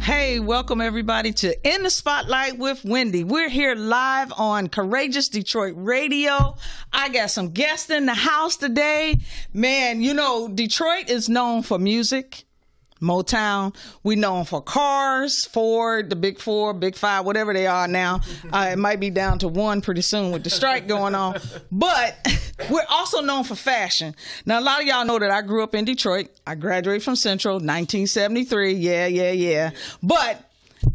Hey, welcome everybody to In the Spotlight with Wendy. We're here live on Courageous Detroit Radio. I got some guests in the house today. Man, you know, Detroit is known for music, Motown. We known for cars, Ford, the Big Four, Big Five, whatever they are now. It might be down to one pretty soon with the strike going on. But we're also known for fashion. Now, a lot of y'all know that I grew up in Detroit. I graduated from Central, 1973. Yeah. But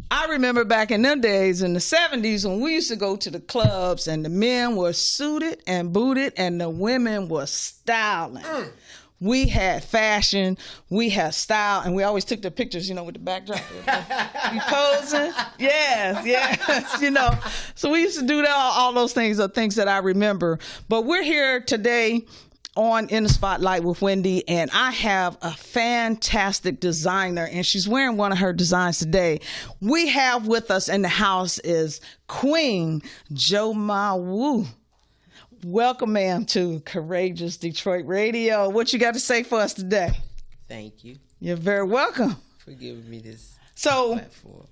I remember back in them days in the 70s when we used to go to the clubs and the men were suited and booted and the women were styling. We had fashion, we had style, and we always took the pictures, you know, with the backdrop. You posing? Yes, you know. So we used to do that, all those things are things that I remember. But we're here today on In the Spotlight with Wendy, and I have a fantastic designer, and she's wearing one of her designs today. We have with us in the house is Queen JoMaWoo. Welcome, ma'am, to Courageous Detroit Radio. What you got to say for us today? Thank you. You're very welcome. For giving me this So, platform.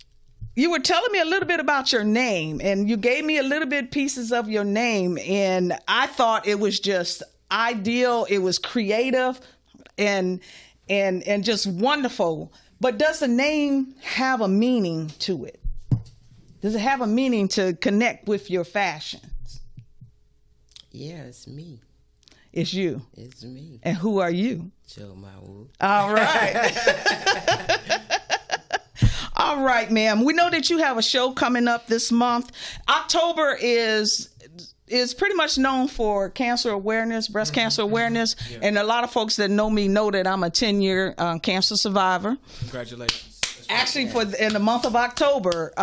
you were telling me a little bit about your name, and you gave me a little bit pieces of your name, and I thought it was just ideal. It was creative and just wonderful. But does the name have a meaning to it? Does it have a meaning to connect with your fashion? Yeah, it's me. It's you. It's me. And who are you? JoMaWoo. All right. All right, ma'am. We know that you have a show coming up this month. October is pretty much known for cancer awareness, breast cancer awareness. Yeah. And a lot of folks that know me know that I'm a 10-year cancer survivor. Congratulations. Actually, in the month of October,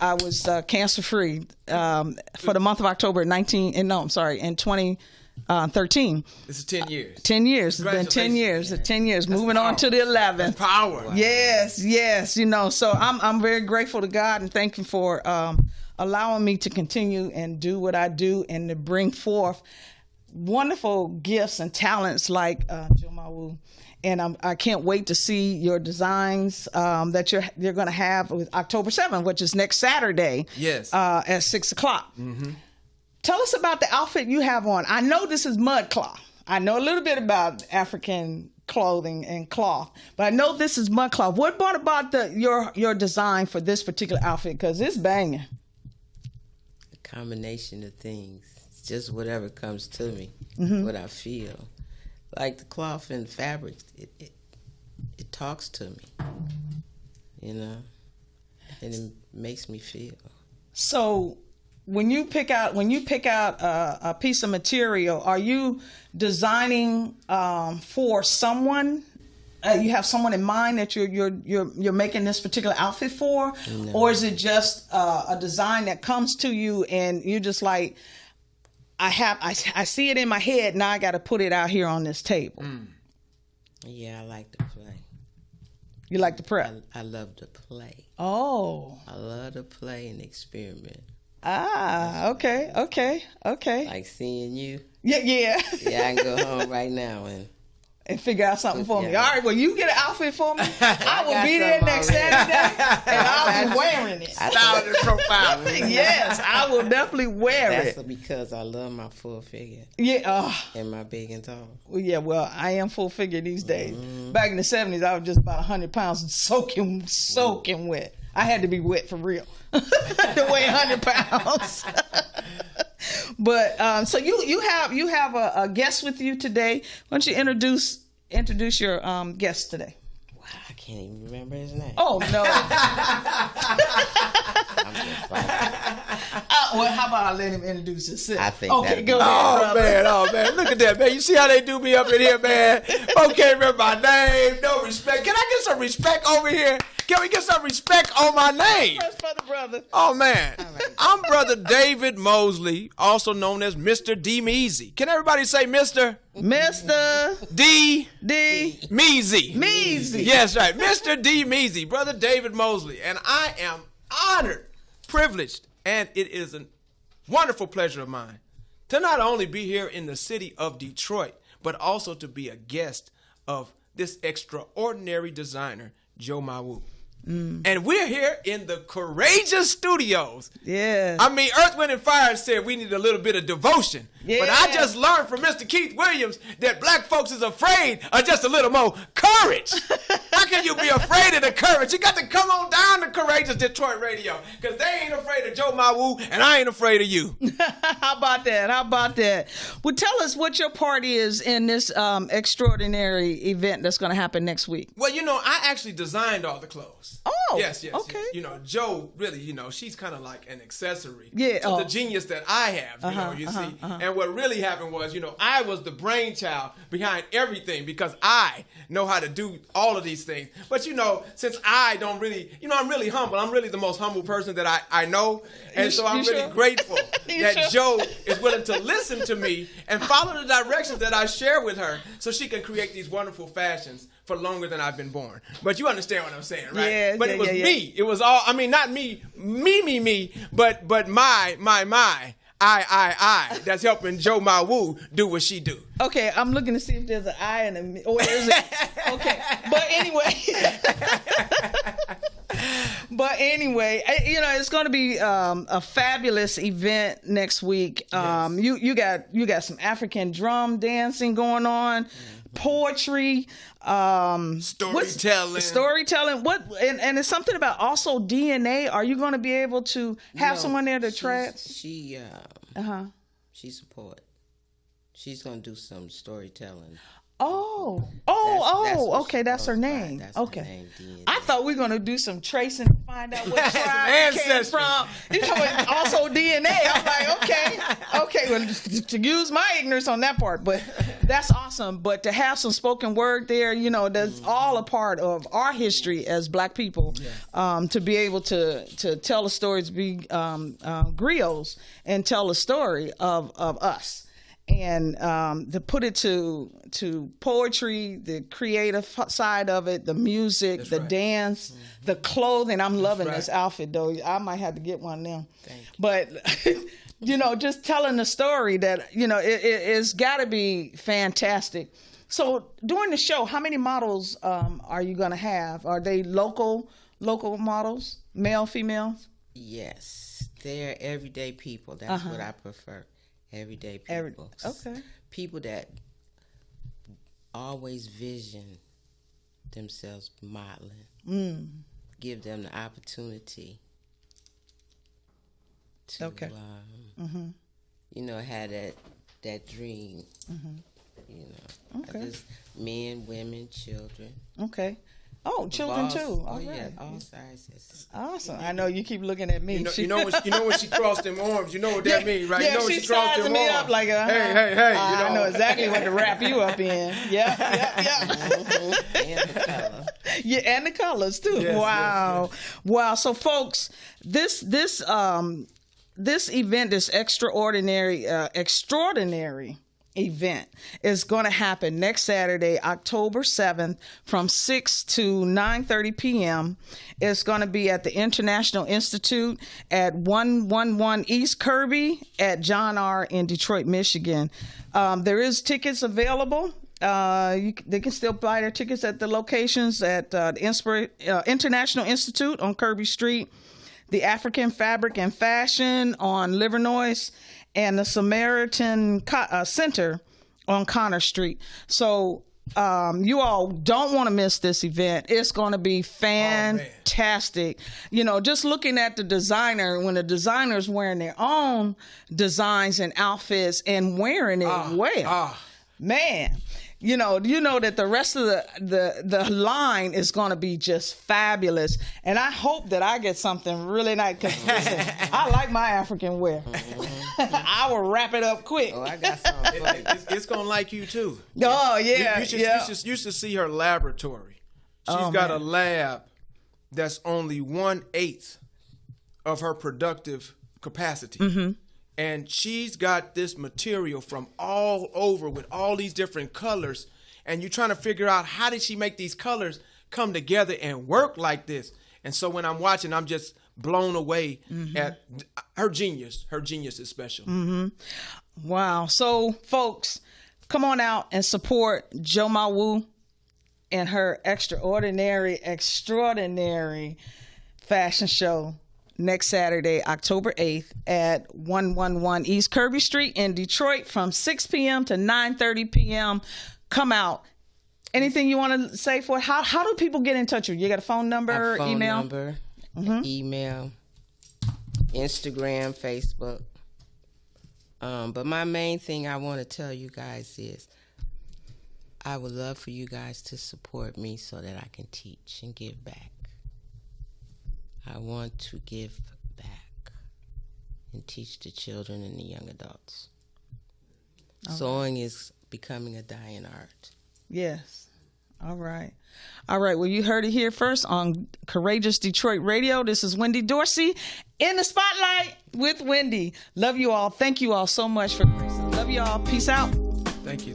I was cancer-free for the month of October in 2013. This is 10 years. 10 years. It's been 10 years. 10 years. That's moving power. On to the 11th. That's power. Wow. Yes. You know, so I'm very grateful to God and thank Him for allowing me to continue and do what I do and to bring forth wonderful gifts and talents like JoMaWoo. And I can't wait to see your designs that you're going to have with October 7th, which is next Saturday. Yes. At 6:00. Mm-hmm. Tell us about the outfit you have on. I know this is mud cloth. I know a little bit about African clothing and cloth, but I know this is mud cloth. What brought about your design for this particular outfit? Because it's banging. A combination of things. It's just whatever comes to me, what I feel. Like the cloth and fabrics, it talks to me, you know, and it makes me feel. So, when you pick out a piece of material, are you designing for someone? You have someone in mind that you're making this particular outfit for, no. Or is it just a design that comes to you and you just like? I see it in my head. Now I got to put it out here on this table. Yeah, I like to play. You like to prep? I love to play. Oh. I love to play and experiment. Okay. Like seeing you. Yeah. Yeah, I can go home right now and figure out something for me. All right, well, you get an outfit for me. I will be there next Saturday, and I'll be wearing it. Style and profile. Yes, I will definitely wear it. That's because I love my full figure. Yeah. And my big and tall. Well, I am full figure these days. Back in the 70s, I was just about 100 pounds and soaking wet. I had to be wet for real to weigh 100 pounds. But so you have a guest with you today. Why don't you introduce your guest today? Wow, I can't even remember his name. Oh no. I'm just like, Well, how about I let him introduce himself? I think okay, go ahead. Oh man, look at that, man. You see how they do me up in here, man? Folks can't remember my name, no respect. Can I get some respect over here? Can we get some respect on my name? First for the brother. Oh man, I'm Brother David Mosley, also known as Mr. D. Measy. Can everybody say Mr. D. Measy? Measy. Yes, right. Mr. D. Measy, Brother David Mosley. And I am honored, privileged, and it is a wonderful pleasure of mine to not only be here in the city of Detroit, but also to be a guest of this extraordinary designer, JoMaWoo. And we're here in the Courageous Studios. Yeah. I mean, Earth, Wind, and Fire said we need a little bit of devotion. Yeah. But I just learned from Mr. Keith Williams that black folks is afraid of just a little more courage. How can you be afraid of the courage? You got to come on down to Courageous Detroit Radio, because they ain't afraid of JoMaWoo, and I ain't afraid of you. How about that? How about that? Well, tell us what your part is in this extraordinary event that's going to happen next week. Well, you know, I actually designed all the clothes. Oh, yes. Okay. You know, Joe really, you know, she's kind of like an accessory to the genius that I have, you see. And what really happened was, you know, I was the brainchild behind everything because I know how to do all of these things. But, you know, since I don't really, you know, I'm really humble. I'm really the most humble person that I know. And so I'm really grateful that Joe is willing to listen to me and follow the directions that I share with her so she can create these wonderful fashions for longer than I've been born. But you understand what I'm saying, right? Yeah, but it was me. It was all, I mean, not me, but I that's helping JoMaWoo do what she do. Okay, I'm looking to see if there's an I and a me. Oh, there's it. Okay, but anyway, you know, it's going to be a fabulous event next week. Yes. You got some African drum dancing going on, poetry, storytelling. What and it's something about also DNA. Are you going to be able to have someone there to She's a poet. She's gonna do some storytelling. Okay, that's her name. That's okay. Her name, DNA. I thought we were gonna do some tracing to find out what tribe it came from. You know, also DNA. I'm like, okay. Well, to use my ignorance on that part, but that's awesome. But to have some spoken word there, you know, that's all a part of our history as Black people. Yeah. To be able to tell the stories, be griots, and tell a story of us. And to put it to poetry, the creative side of it, the music, the dance, the clothing. I'm loving this outfit, though. I might have to get one now. Thank you. But, you know, just telling the story that, you know, it's got to be fantastic. So during the show, how many models are you going to have? Are they local models, male, females? Yes. They're everyday people. That's what I prefer. Everyday people. Okay. People that always vision themselves modeling. Give them the opportunity to, you know, have that dream. You know, just men, women, children. Okay. Oh, children too. All right. Yeah, all sizes. Awesome. I know you keep looking at me. You know when she crossed them arms. You know what that means, right? Yeah, you know when she crossed them sizing me arms. up like hey. I know exactly what to wrap you up in. Yeah. And the color. Yeah, and the colors too. Yes, Wow. So folks, this event, this extraordinary event is going to happen next Saturday, October 7th from 6 to 9:30 p.m. It's going to be at the International Institute at 111 East Kirby at John R. in Detroit, Michigan. There is tickets available. They can still buy their tickets at the locations at the International Institute on Kirby Street, the African Fabric and Fashion on Livernois, and the Samaritan Center on Connor Street. So you all don't want to miss this event. It's going to be fantastic. You know, just looking at the designer, when the designer's wearing their own designs and outfits and wearing it man. You know that the rest of the line is going to be just fabulous, and I hope that I get something really nice. Cause listen, I like my African wear. I will wrap it up quick. Oh, I got something. It's gonna like you too. Oh yeah, you should see her laboratory. She's got a lab that's only 1/8 of her productive capacity. And she's got this material from all over with all these different colors. And you're trying to figure out, how did she make these colors come together and work like this? And so when I'm watching, I'm just blown away at her genius. Her genius is special. Wow. So, folks, come on out and support JoMaWoo in her extraordinary fashion show next Saturday, October 8th at 111 East Kirby Street in Detroit from 6 p.m. to 9:30 p.m. Come out. Anything you want to say for it? How do people get in touch with you? You got a phone number, email? Email, Instagram, Facebook. But my main thing I want to tell you guys is I would love for you guys to support me so that I can teach and give back. I want to give back and teach the children and the young adults. Okay. Sewing is becoming a dying art. Yes. All right. Well, you heard it here first on Courageous Detroit Radio. This is Wendy Dorsey in the Spotlight with Wendy. Love you all. Thank you all so much for listening. Love you all. Peace out. Thank you.